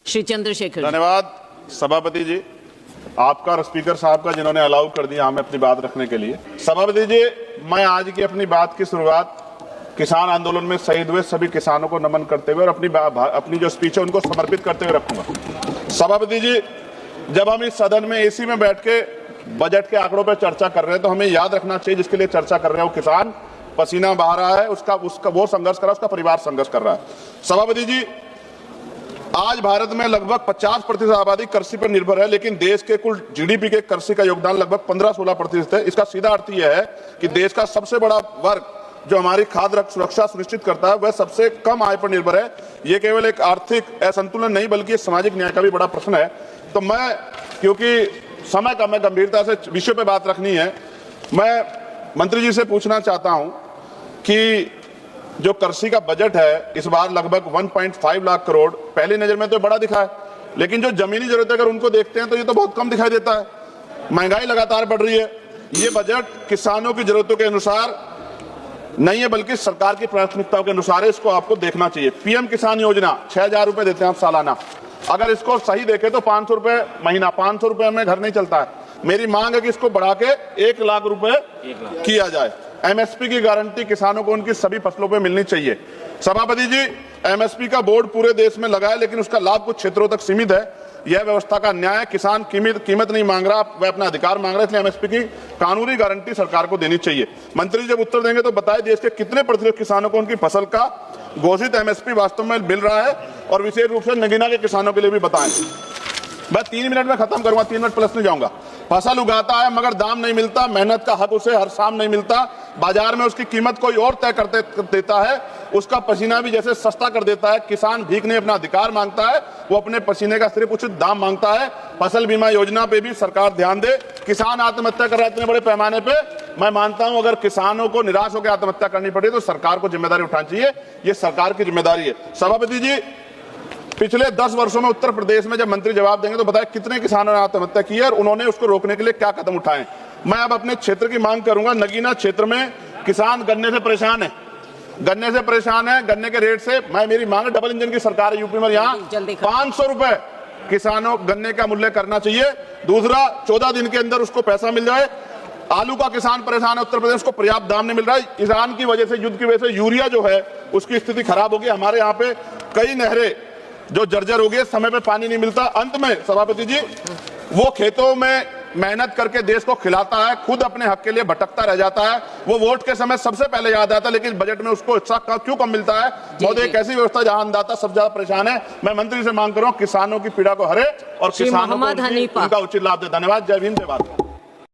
श्री चंद्रशेखर। धन्यवाद सभापति जी, आपका और स्पीकर साहब का जिन्होंने अलाउ कर दिया हमें अपनी बात रखने के लिए। सभापति जी, मैं आज की अपनी बात की शुरुआत किसान आंदोलन में शहीद हुए सभी किसानों को नमन करते हुए और अपनी जो स्पीच है उनको समर्पित करते हुए रखूंगा। सभापति जी, जब हम इस सदन में एसी में बैठ के बजट के आंकड़ों पर चर्चा कर रहे हैं तो हमें याद रखना चाहिए जिसके लिए चर्चा कर रहे हैं वो किसान पसीना बहा रहा है, उसका वो संघर्ष कर रहा है, उसका परिवार संघर्ष कर रहा है। सभापति जी, आज भारत में लगभग 50% आबादी कृषि पर निर्भर है, लेकिन देश के कुल जीडीपी के कृषि का योगदान लगभग 15-16% है। इसका सीधा अर्थ यह है कि देश का सबसे बड़ा वर्ग जो हमारी खाद्य सुरक्षा सुनिश्चित करता है वह सबसे कम आय पर निर्भर है। ये केवल एक आर्थिक असंतुलन नहीं बल्कि सामाजिक न्याय का भी बड़ा प्रश्न है। तो मैं, क्योंकि समय का मैं गंभीरता से विषय पे बात रखनी है, मैं मंत्री जी से पूछना चाहता हूं कि जो कृषि का बजट है इस बार लगभग 1.5 लाख करोड़ पहली नजर में तो बड़ा दिखा है, लेकिन जो जमीनी जरूरत अगर उनको देखते हैं तो ये तो बहुत कम दिखाई देता है। महंगाई लगातार बढ़ रही है। ये बजट किसानों की जरूरतों के अनुसार नहीं है बल्कि सरकार की प्राथमिकताओं के अनुसार है। इसको आपको देखना चाहिए। पीएम किसान योजना 6,000 रुपए देते हैं आप सालाना, अगर इसको सही देखे तो 500 रुपए महीना, 500 रुपए में घर नहीं चलता है। मेरी मांग है कि इसको बढ़ा के 1 लाख रुपए किया जाए। एमएसपी की गारंटी किसानों को उनकी सभी फसलों पे मिलनी चाहिए। सभापति जी, एमएसपी का बोर्ड पूरे देश में लगा है, लेकिन उसका लाभ कुछ क्षेत्रों तक सीमित है। यह व्यवस्था का न्याय, किसान कीमत नहीं मांग रहा, वह अपना अधिकार मांग रहा है, इसलिए एमएसपी की कानूनी गारंटी सरकार को देनी चाहिए। मंत्री जी जब उत्तर देंगे तो बताएं देश के कितने प्रतिशत किसानों को उनकी फसल का घोषित एमएसपी वास्तव में मिल रहा है, और विशेष रूप से नगीना के किसानों के लिए भी बताएं। मैं 3 मिनट में खत्म करूंगा, 3 मिनट प्लस नहीं जाऊंगा। फसल उगाता है मगर दाम नहीं मिलता, मेहनत का हक उसे हर शाम नहीं मिलता, बाजार में उसकी कीमत कोई और तय कर देता है, उसका पसीना भी जैसे सस्ता कर देता है। किसान भीख नहीं अपना अधिकार मांगता है, वो अपने पसीने का सिर्फ उचित दाम मांगता है। फसल बीमा योजना पे भी सरकार ध्यान दे। किसान आत्महत्या कर रहे हैं इतने बड़े पैमाने पे, मैं मानता हूं अगर किसानों को निराश होकर आत्महत्या करनी पड़े तो सरकार को जिम्मेदारी उठानी चाहिए। ये सरकार की जिम्मेदारी है। सभापति जी, पिछले 10 वर्षों में उत्तर प्रदेश में जब मंत्री जवाब देंगे तो बताएं कितने किसानों ने आत्महत्या की है और उन्होंने उसको रोकने के लिए क्या कदम उठाए। मैं अब अपने क्षेत्र की मांग करूंगा। नगीना क्षेत्र में किसान गन्ने से परेशान है, गन्ने के रेट से। मेरी मांग है, डबल इंजन की सरकार है यूपी में, यहाँ 500 रुपए किसानों गन्ने का मूल्य करना चाहिए। दूसरा, 14 दिन के अंदर उसको पैसा मिल जाए। आलू का किसान परेशान है उत्तर प्रदेश को, पर्याप्त दाम नहीं मिल रहा है। ईरान की वजह से, युद्ध की वजह से यूरिया जो है उसकी स्थिति खराब होगी। हमारे यहाँ पे कई नहरें जो जर्जर हो गई, समय पे पानी नहीं मिलता। अंत में सभापति जी, वो खेतों में मेहनत करके देश को खिलाता है, खुद अपने हक के लिए भटकता रह जाता है। वो वोट के समय सबसे पहले याद आता है, लेकिन बजट में उसको हिस्सा क्यों कम मिलता है? महोदय, एक ऐसी व्यवस्था जहां अन्नदाता सबसे ज्यादा परेशान है। मैं मंत्री से मांग कर रहा हूं किसानों की पीड़ा को हरे और किसानों को उनका उचित लाभ दे। धन्यवाद। जय भीम, जय भारत।